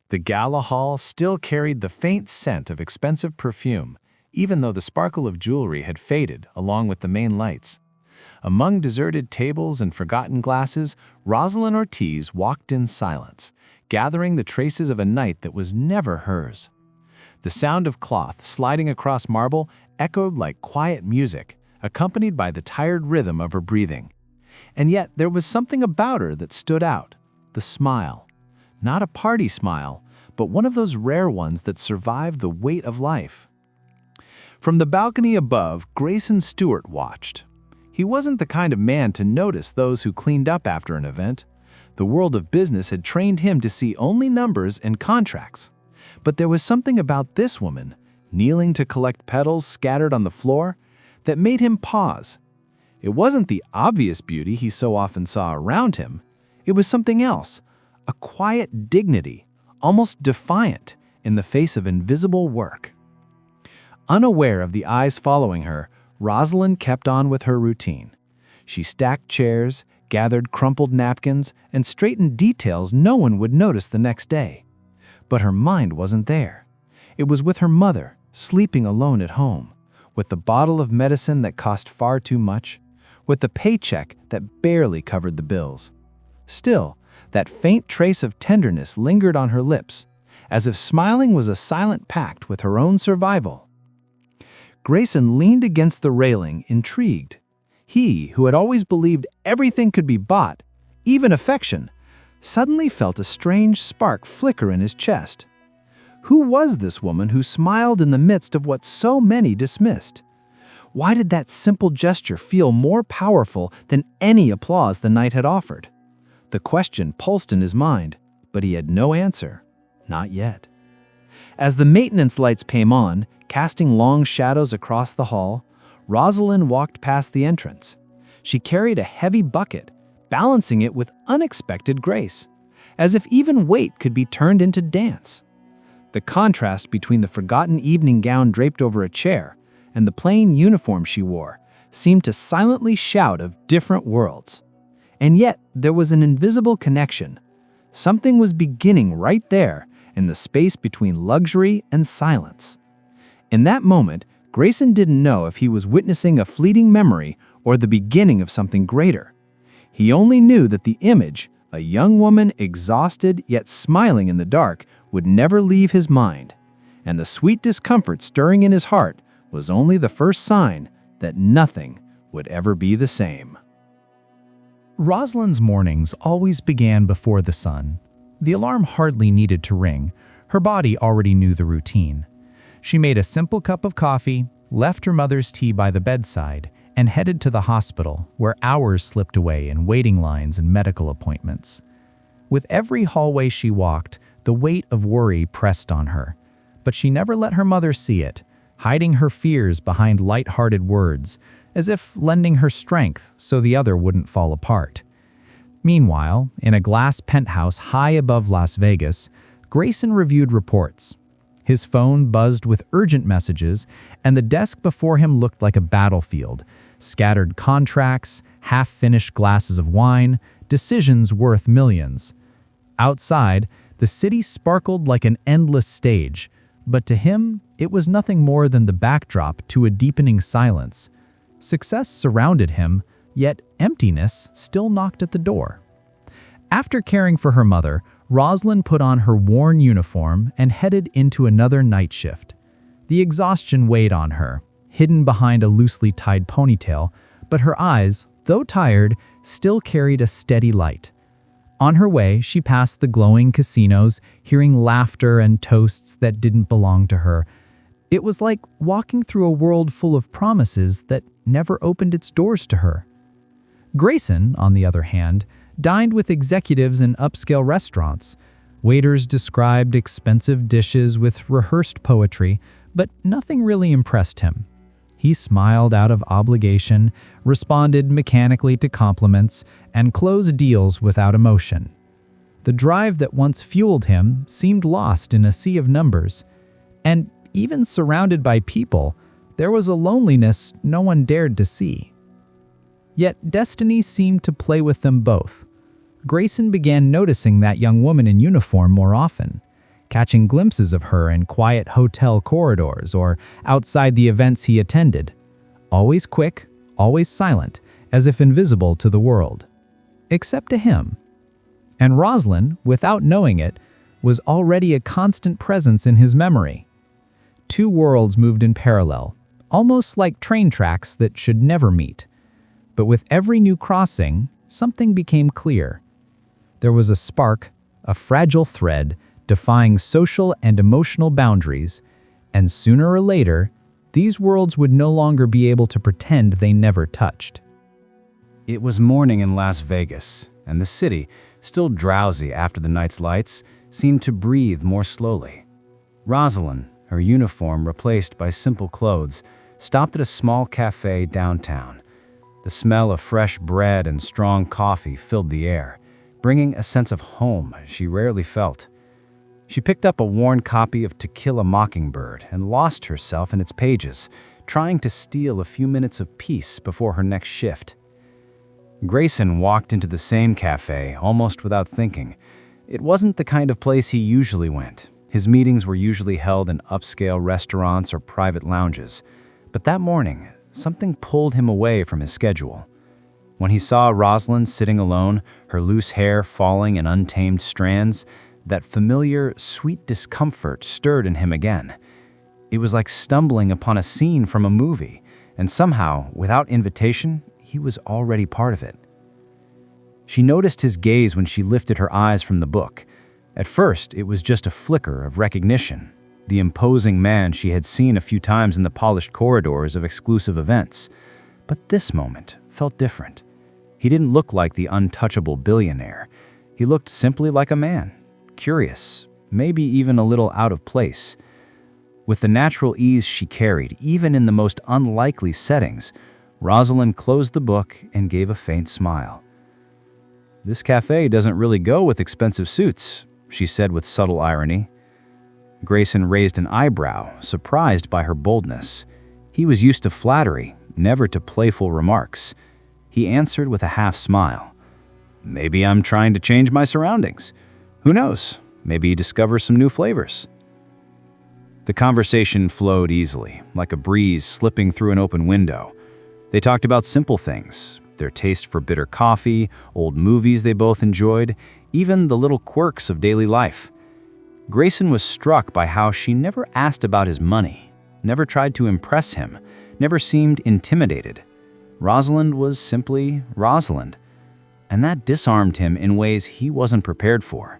The gala hall still carried the faint scent of expensive perfume, even though the sparkle of jewelry had faded along with the main lights. Among deserted tables and forgotten glasses, Roselyn Ortiz walked in silence, gathering the traces of a night that was never hers. The sound of cloth sliding across marble echoed like quiet music, accompanied by the tired rhythm of her breathing. And yet there was something about her that stood out, the smile. Not a party smile, but one of those rare ones that survive the weight of life. From the balcony above, Grayson Stewart watched. He wasn't the kind of man to notice those who cleaned up after an event. The world of business had trained him to see only numbers and contracts. But there was something about this woman, kneeling to collect petals scattered on the floor, that made him pause. It wasn't the obvious beauty he so often saw around him. It was something else, a quiet dignity, almost defiant, in the face of invisible work. Unaware of the eyes following her, Roselyn kept on with her routine. She stacked chairs, gathered crumpled napkins, and straightened details no one would notice the next day. But her mind wasn't there. It was with her mother, sleeping alone at home, with the bottle of medicine that cost far too much, with the paycheck that barely covered the bills. Still, that faint trace of tenderness lingered on her lips, as if smiling was a silent pact with her own survival. Grayson leaned against the railing, intrigued. He, who had always believed everything could be bought, even affection, suddenly felt a strange spark flicker in his chest. Who was this woman who smiled in the midst of what so many dismissed? Why did that simple gesture feel more powerful than any applause the night had offered? The question pulsed in his mind, but he had no answer. Not yet. As the maintenance lights came on, casting long shadows across the hall, Roselyn walked past the entrance. She carried a heavy bucket, balancing it with unexpected grace, as if even weight could be turned into dance. The contrast between the forgotten evening gown draped over a chair and the plain uniform she wore seemed to silently shout of different worlds. And yet there was an invisible connection. Something was beginning right there in the space between luxury and silence. In that moment, Grayson didn't know if he was witnessing a fleeting memory or the beginning of something greater. He only knew that the image, a young woman exhausted yet smiling in the dark, would never leave his mind, and the sweet discomfort stirring in his heart was only the first sign that nothing would ever be the same. Roselyn's mornings always began before the sun. The alarm hardly needed to ring. Her body already knew the routine. She made a simple cup of coffee, left her mother's tea by the bedside, and headed to the hospital, where hours slipped away in waiting lines and medical appointments. With every hallway she walked, the weight of worry pressed on her. But she never let her mother see it, hiding her fears behind light-hearted words, as if lending her strength so the other wouldn't fall apart. Meanwhile, in a glass penthouse high above Las Vegas, Grayson reviewed reports. His phone buzzed with urgent messages, and the desk before him looked like a battlefield. Scattered contracts, half-finished glasses of wine, decisions worth millions. Outside, the city sparkled like an endless stage, but to him, it was nothing more than the backdrop to a deepening silence. Success surrounded him, yet emptiness still knocked at the door. After caring for her mother, Roselyn put on her worn uniform and headed into another night shift. The exhaustion weighed on her, hidden behind a loosely tied ponytail, but her eyes, though tired, still carried a steady light. On her way, she passed the glowing casinos, hearing laughter and toasts that didn't belong to her. It was like walking through a world full of promises that never opened its doors to her. Grayson, on the other hand, dined with executives in upscale restaurants. Waiters described expensive dishes with rehearsed poetry, but nothing really impressed him. He smiled out of obligation, responded mechanically to compliments, and closed deals without emotion. The drive that once fueled him seemed lost in a sea of numbers, and even surrounded by people, there was a loneliness no one dared to see. Yet destiny seemed to play with them both. Grayson began noticing that young woman in uniform more often. catching glimpses of her in quiet hotel corridors or outside the events he attended. Always quick, always silent, as if invisible to the world. Except to him. And Roselyn, without knowing it, was already a constant presence in his memory. Two worlds moved in parallel, almost like train tracks that should never meet. But with every new crossing, something became clear. There was a spark, a fragile thread, defying social and emotional boundaries, and sooner or later, these worlds would no longer be able to pretend they never touched. It was morning in Las Vegas, and the city, still drowsy after the night's lights, seemed to breathe more slowly. Roselyn, her uniform replaced by simple clothes, stopped at a small cafe downtown. The smell of fresh bread and strong coffee filled the air, bringing a sense of home she rarely felt. She picked up a worn copy of To Kill a Mockingbird and lost herself in its pages, trying to steal a few minutes of peace before her next shift. Grayson walked into the same cafe almost without thinking. It wasn't the kind of place he usually went. His meetings were usually held in upscale restaurants or private lounges. But that morning, something pulled him away from his schedule. When he saw Roselyn sitting alone, her loose hair falling in untamed strands, that familiar, sweet discomfort stirred in him again. It was like stumbling upon a scene from a movie, and somehow, without invitation, he was already part of it. She noticed his gaze when she lifted her eyes from the book. At first, it was just a flicker of recognition, the imposing man she had seen a few times in the polished corridors of exclusive events. But this moment felt different. He didn't look like the untouchable billionaire. He looked simply like a man, curious, maybe even a little out of place. With the natural ease she carried, even in the most unlikely settings, Roselyn closed the book and gave a faint smile. "This cafe doesn't really go with expensive suits," she said with subtle irony. Grayson raised an eyebrow, surprised by her boldness. He was used to flattery, never to playful remarks. He answered with a half smile. "Maybe I'm trying to change my surroundings. Who knows? Maybe discover some new flavors." The conversation flowed easily, like a breeze slipping through an open window. They talked about simple things, their taste for bitter coffee, old movies they both enjoyed, even the little quirks of daily life. Grayson was struck by how she never asked about his money, never tried to impress him, never seemed intimidated. Roselyn was simply Roselyn, and that disarmed him in ways he wasn't prepared for.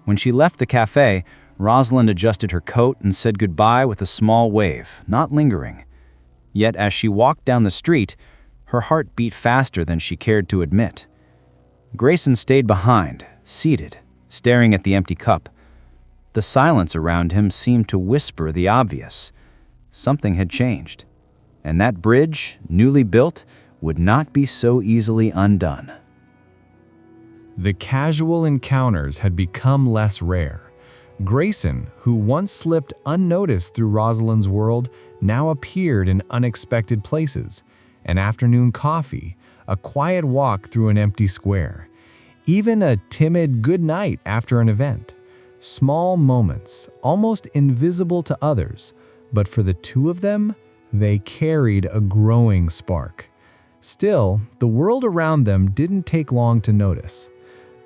When she left the cafe, Roselyn adjusted her coat and said goodbye with a small wave, not lingering. Yet as she walked down the street, her heart beat faster than she cared to admit. Grayson stayed behind, seated, staring at the empty cup. The silence around him seemed to whisper the obvious. Something had changed, and that bridge, newly built, would not be so easily undone. The casual encounters had become less rare. Grayson, who once slipped unnoticed through Roselyn's world, now appeared in unexpected places. An afternoon coffee, a quiet walk through an empty square, even a timid good night after an event. Small moments, almost invisible to others, but for the two of them, they carried a growing spark. Still, the world around them didn't take long to notice.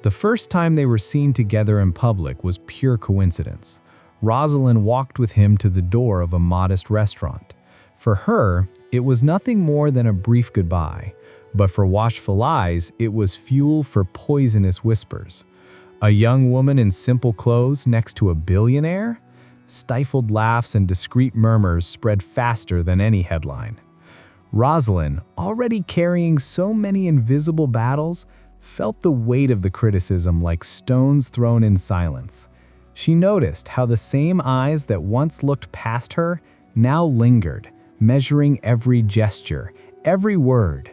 The first time they were seen together in public was pure coincidence. Roselyn walked with him to the door of a modest restaurant. For her, it was nothing more than a brief goodbye, but for watchful eyes, it was fuel for poisonous whispers. A young woman in simple clothes next to a billionaire? Stifled laughs and discreet murmurs spread faster than any headline. Roselyn, already carrying so many invisible battles, felt the weight of the criticism like stones thrown in silence. She noticed how the same eyes that once looked past her now lingered, measuring every gesture, every word.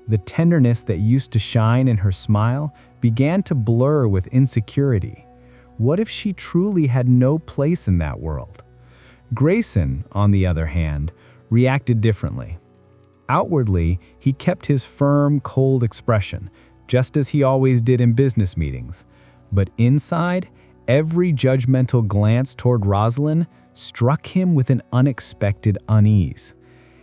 The tenderness that used to shine in her smile began to blur with insecurity. What if she truly had no place in that world? Grayson, on the other hand, reacted differently. Outwardly, he kept his firm, cold expression, just as he always did in business meetings. But inside, every judgmental glance toward Roselyn struck him with an unexpected unease.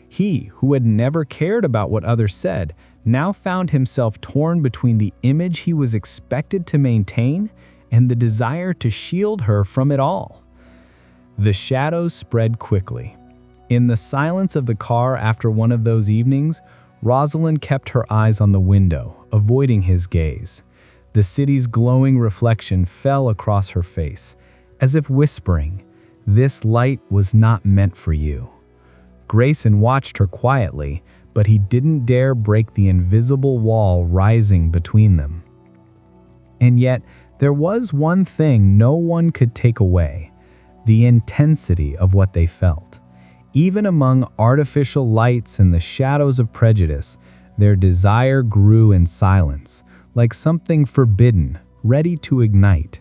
He, who had never cared about what others said, now found himself torn between the image he was expected to maintain and the desire to shield her from it all. The shadows spread quickly. In the silence of the car after one of those evenings, Roselyn kept her eyes on the window, avoiding his gaze. The city's glowing reflection fell across her face, as if whispering, "This light was not meant for you." Grayson watched her quietly, but he didn't dare break the invisible wall rising between them. And yet, there was one thing no one could take away: the intensity of what they felt. Even among artificial lights and the shadows of prejudice, their desire grew in silence, like something forbidden, ready to ignite.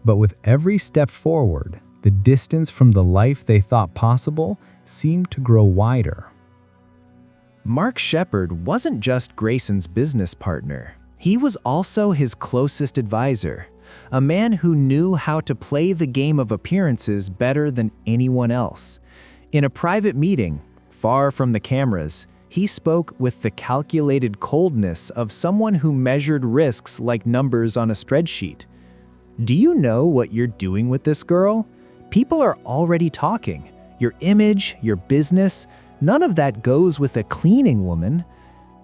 But with every step forward, the distance from the life they thought possible seemed to grow wider. Mark Shepard wasn't just Grayson's business partner. He was also his closest advisor, a man who knew how to play the game of appearances better than anyone else. In a private meeting, far from the cameras, he spoke with the calculated coldness of someone who measured risks like numbers on a spreadsheet. "Do you know what you're doing with this girl? People are already talking. Your image, your business, none of that goes with a cleaning woman."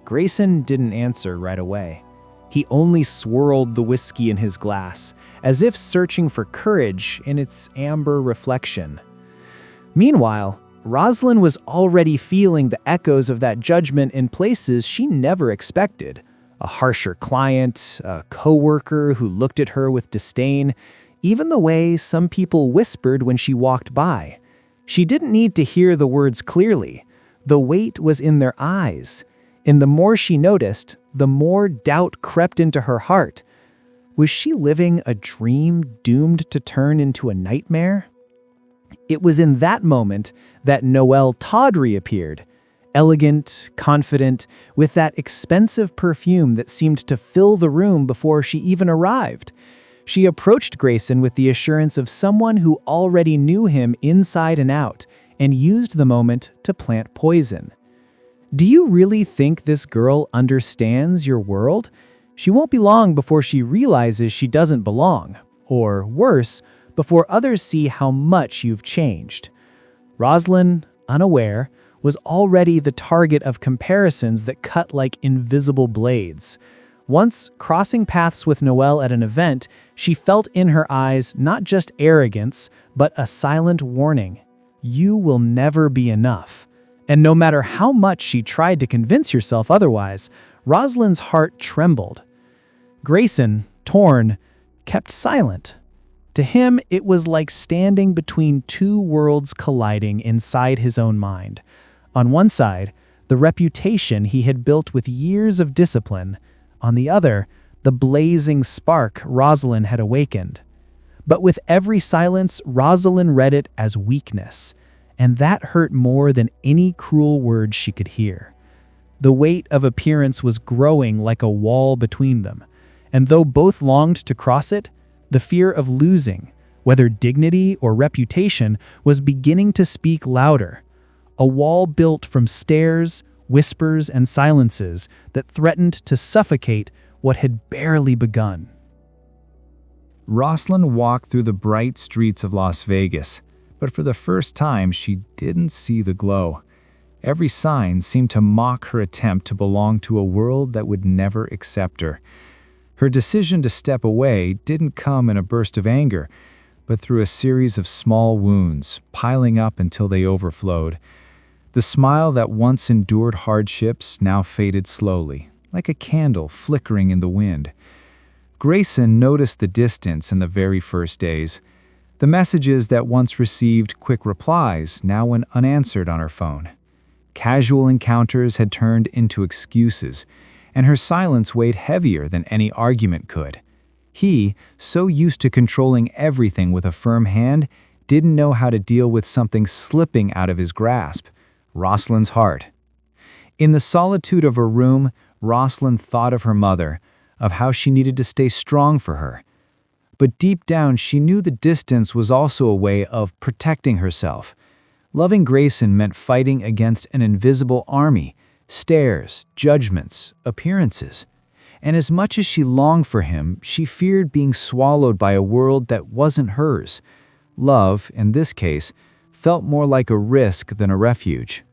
Grayson didn't answer right away. He only swirled the whiskey in his glass, as if searching for courage in its amber reflection. Meanwhile, Roselyn was already feeling the echoes of that judgment in places she never expected. A harsher client, a coworker who looked at her with disdain, even the way some people whispered when she walked by. She didn't need to hear the words clearly. The weight was in their eyes. And the more she noticed, the more doubt crept into her heart. Was she living a dream doomed to turn into a nightmare? It was in that moment that Noelle Tawdry appeared, elegant, confident, with that expensive perfume that seemed to fill the room before she even arrived. She approached Grayson with the assurance of someone who already knew him inside and out and used the moment to plant poison. "Do you really think this girl understands your world? She won't be long before she realizes she doesn't belong, or worse, before others see how much you've changed." Roselyn, unaware, was already the target of comparisons that cut like invisible blades. Once crossing paths with Noelle at an event, she felt in her eyes not just arrogance, but a silent warning. You will never be enough. And no matter how much she tried to convince herself otherwise, Roselyn's heart trembled. Grayson, torn, kept silent. To him, it was like standing between two worlds colliding inside his own mind. On one side, the reputation he had built with years of discipline. On the other, the blazing spark Roselyn had awakened. But with every silence, Roselyn read it as weakness, and that hurt more than any cruel words she could hear. The weight of appearance was growing like a wall between them, and though both longed to cross it, the fear of losing, whether dignity or reputation, was beginning to speak louder. A wall built from stares, whispers, and silences that threatened to suffocate what had barely begun. Roselyn walked through the bright streets of Las Vegas, but for the first time she didn't see the glow. Every sign seemed to mock her attempt to belong to a world that would never accept her. Her decision to step away didn't come in a burst of anger, but through a series of small wounds, piling up until they overflowed. The smile that once endured hardships now faded slowly, like a candle flickering in the wind. Grayson noticed the distance in the very first days. The messages that once received quick replies now went unanswered on her phone. Casual encounters had turned into excuses, and her silence weighed heavier than any argument could. He, so used to controlling everything with a firm hand, didn't know how to deal with something slipping out of his grasp: Roselyn's heart. In the solitude of her room, Roselyn thought of her mother, of how she needed to stay strong for her. But deep down, she knew the distance was also a way of protecting herself. Loving Grayson meant fighting against an invisible army, stares, judgments, appearances. And as much as she longed for him, she feared being swallowed by a world that wasn't hers. Love, in this case, felt more like a risk than a refuge.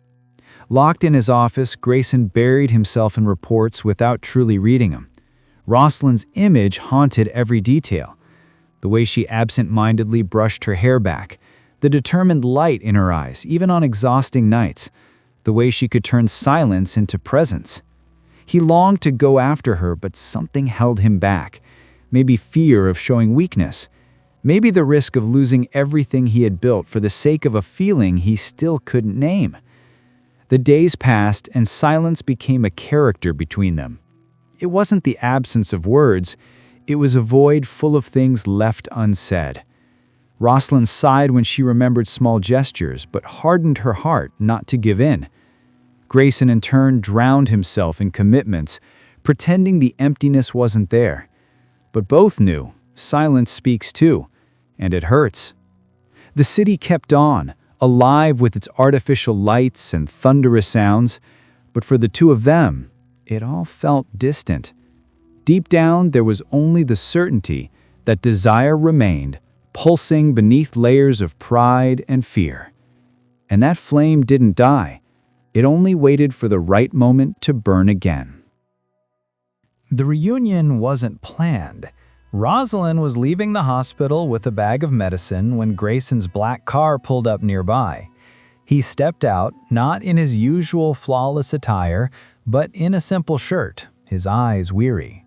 Locked in his office, Grayson buried himself in reports without truly reading them. Roselyn's image haunted every detail. The way she absent-mindedly brushed her hair back, the determined light in her eyes, even on exhausting nights, the way she could turn silence into presence. He longed to go after her, but something held him back. Maybe fear of showing weakness. Maybe the risk of losing everything he had built for the sake of a feeling he still couldn't name. The days passed, and silence became a character between them. It wasn't the absence of words, it was a void full of things left unsaid. Roselyn sighed when she remembered small gestures, but hardened her heart not to give in. Grayson in turn drowned himself in commitments, pretending the emptiness wasn't there. But both knew, silence speaks too, and it hurts. The city kept on, alive with its artificial lights and thunderous sounds, but for the two of them, it all felt distant. Deep down, there was only the certainty that desire remained, pulsing beneath layers of pride and fear. And that flame didn't die. It only waited for the right moment to burn again. The reunion wasn't planned. Roselyn was leaving the hospital with a bag of medicine when Grayson's black car pulled up nearby. He stepped out, not in his usual flawless attire, but in a simple shirt, his eyes weary.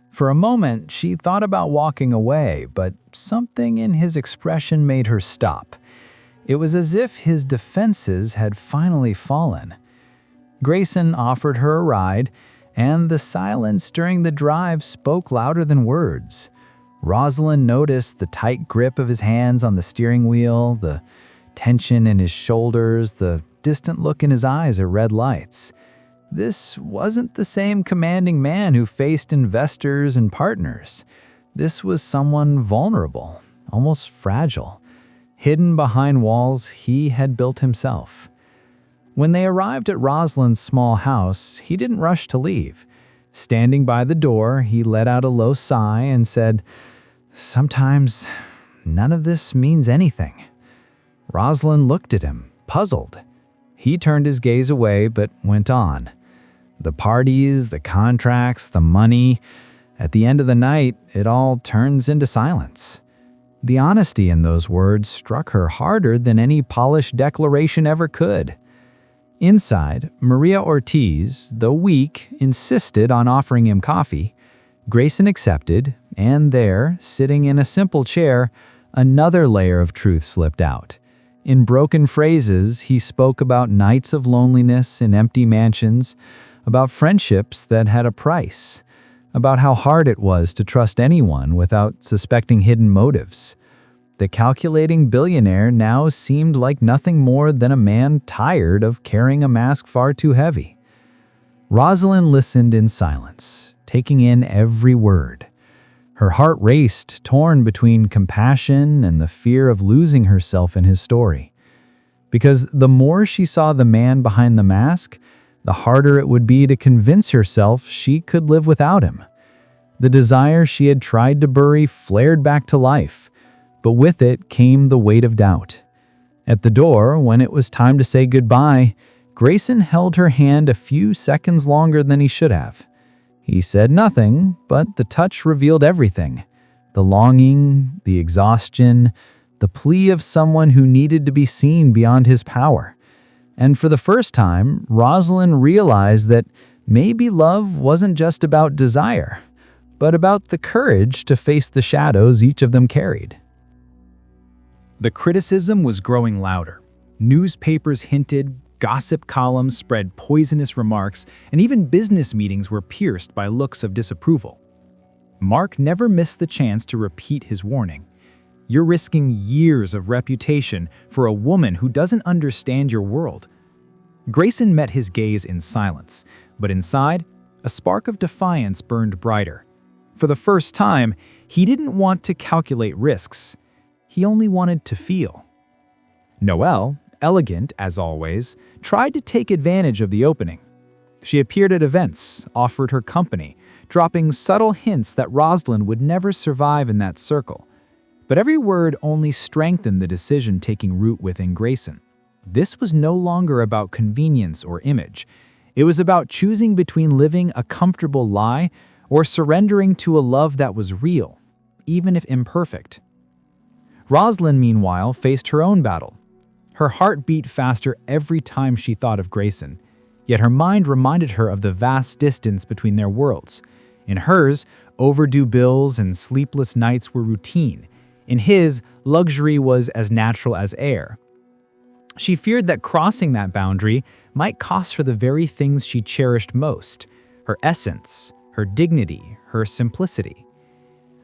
For a moment, she thought about walking away, but something in his expression made her stop. It was as if his defenses had finally fallen. Grayson offered her a ride, and the silence during the drive spoke louder than words. Roselyn noticed the tight grip of his hands on the steering wheel, the tension in his shoulders, the distant look in his eyes at red lights. This wasn't the same commanding man who faced investors and partners. This was someone vulnerable, almost fragile, hidden behind walls he had built himself. When they arrived at Roselyn's small house, he didn't rush to leave. Standing by the door, he let out a low sigh and said, "Sometimes none of this means anything." Roselyn looked at him, puzzled. He turned his gaze away but went on. The parties, the contracts, the money. At the end of the night, it all turns into silence. The honesty in those words struck her harder than any polished declaration ever could. Inside, Maria Ortiz, though weak, insisted on offering him coffee. Grayson accepted, and there, sitting in a simple chair, another layer of truth slipped out. In broken phrases, he spoke about nights of loneliness in empty mansions, about friendships that had a price, about how hard it was to trust anyone without suspecting hidden motives. The calculating billionaire now seemed like nothing more than a man tired of carrying a mask far too heavy. Roselyn listened in silence, taking in every word. Her heart raced, torn between compassion and the fear of losing herself in his story. Because the more she saw the man behind the mask, the harder it would be to convince herself she could live without him. The desire she had tried to bury flared back to life, but with it came the weight of doubt. At the door, when it was time to say goodbye, Grayson held her hand a few seconds longer than he should have. He said nothing, but the touch revealed everything. The longing, the exhaustion, the plea of someone who needed to be seen beyond his power. And for the first time, Roselyn realized that maybe love wasn't just about desire, but about the courage to face the shadows each of them carried. The criticism was growing louder. Newspapers hinted, gossip columns spread poisonous remarks, and even business meetings were pierced by looks of disapproval. Mark never missed the chance to repeat his warning. You're risking years of reputation for a woman who doesn't understand your world. Grayson met his gaze in silence, but inside, a spark of defiance burned brighter. For the first time, he didn't want to calculate risks. He only wanted to feel. Noelle, elegant as always, tried to take advantage of the opening. She appeared at events, offered her company, dropping subtle hints that Roselyn would never survive in that circle. But every word only strengthened the decision taking root within Grayson. This was no longer about convenience or image. It was about choosing between living a comfortable lie or surrendering to a love that was real, even if imperfect. Roselyn, meanwhile, faced her own battle. Her heart beat faster every time she thought of Grayson, yet her mind reminded her of the vast distance between their worlds. In hers, overdue bills and sleepless nights were routine. In his, luxury was as natural as air. She feared that crossing that boundary might cost her the very things she cherished most: her essence, her dignity, her simplicity.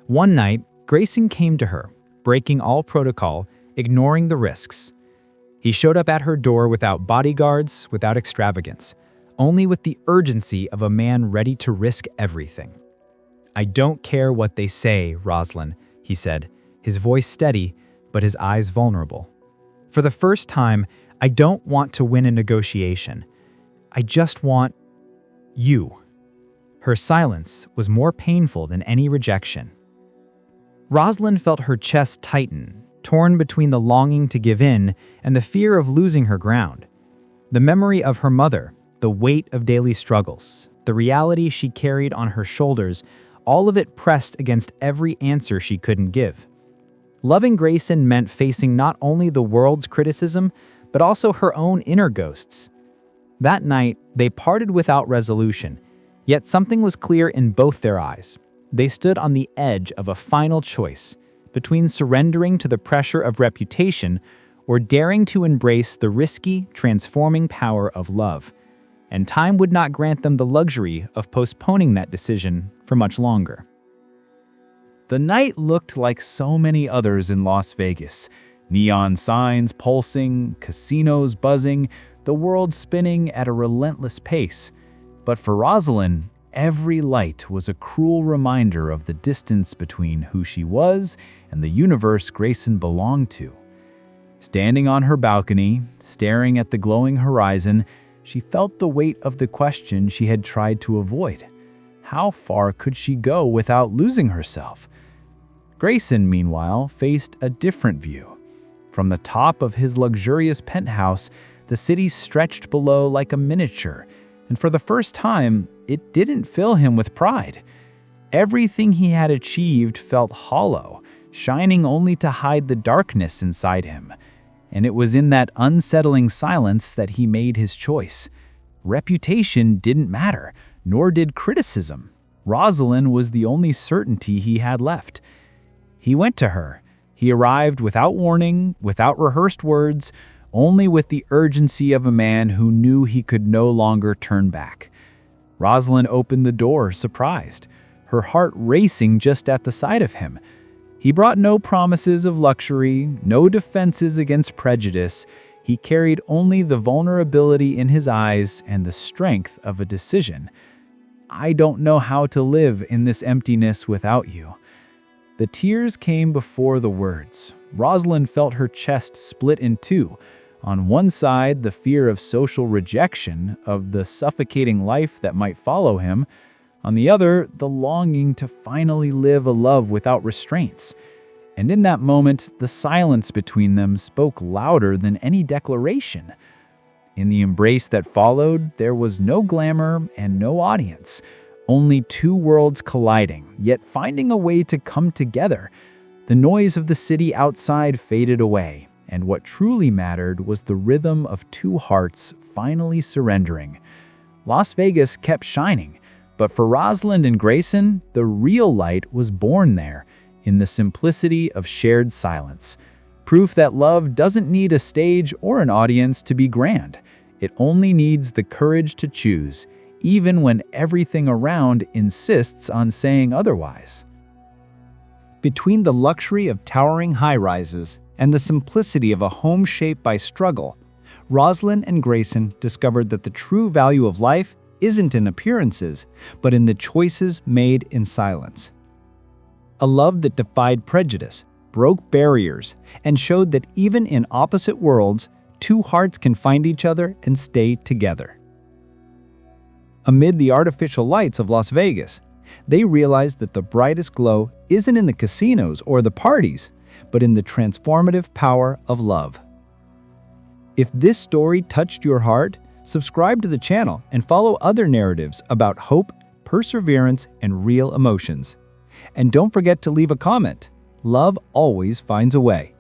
One night, Grayson came to her, breaking all protocol, ignoring the risks. He showed up at her door without bodyguards, without extravagance, only with the urgency of a man ready to risk everything. "I don't care what they say, Roselyn," he said, his voice steady, but his eyes vulnerable. "For the first time, I don't want to win a negotiation. I just want you." Her silence was more painful than any rejection. Roselyn felt her chest tighten, torn between the longing to give in and the fear of losing her ground. The memory of her mother, the weight of daily struggles, the reality she carried on her shoulders, all of it pressed against every answer she couldn't give. Loving Grayson meant facing not only the world's criticism, but also her own inner ghosts. That night, they parted without resolution, yet something was clear in both their eyes. They stood on the edge of a final choice, between surrendering to the pressure of reputation or daring to embrace the risky, transforming power of love. And time would not grant them the luxury of postponing that decision for much longer. The night looked like so many others in Las Vegas. Neon signs pulsing, casinos buzzing, the world spinning at a relentless pace. But for Roselyn, every light was a cruel reminder of the distance between who she was and the universe Grayson belonged to. Standing on her balcony, staring at the glowing horizon, she felt the weight of the question she had tried to avoid. How far could she go without losing herself? Grayson, meanwhile, faced a different view. From the top of his luxurious penthouse, the city stretched below like a miniature, and for the first time, it didn't fill him with pride. Everything he had achieved felt hollow, shining only to hide the darkness inside him. And it was in that unsettling silence that he made his choice. Reputation didn't matter, nor did criticism. Roselyn was the only certainty he had left. He went to her. He arrived without warning, without rehearsed words, only with the urgency of a man who knew he could no longer turn back. Roselyn opened the door, surprised, her heart racing just at the sight of him. He brought no promises of luxury, no defenses against prejudice. He carried only the vulnerability in his eyes and the strength of a decision. "I don't know how to live in this emptiness without you." The tears came before the words. Roselyn felt her chest split in two. On one side, the fear of social rejection, of the suffocating life that might follow him. On the other, the longing to finally live a love without restraints. And in that moment, the silence between them spoke louder than any declaration. In the embrace that followed, there was no glamour and no audience, only two worlds colliding, yet finding a way to come together. The noise of the city outside faded away, and what truly mattered was the rhythm of two hearts finally surrendering. Las Vegas kept shining, but for Roselyn and Grayson, the real light was born there, in the simplicity of shared silence. Proof that love doesn't need a stage or an audience to be grand. It only needs the courage to choose, even when everything around insists on saying otherwise. Between the luxury of towering high-rises and the simplicity of a home shaped by struggle, Roselyn and Grayson discovered that the true value of life isn't in appearances, but in the choices made in silence. A love that defied prejudice, broke barriers, and showed that even in opposite worlds, two hearts can find each other and stay together. Amid the artificial lights of Las Vegas, they realized that the brightest glow isn't in the casinos or the parties, but in the transformative power of love. If this story touched your heart, subscribe to the channel and follow other narratives about hope, perseverance, and real emotions. And don't forget to leave a comment. Love always finds a way.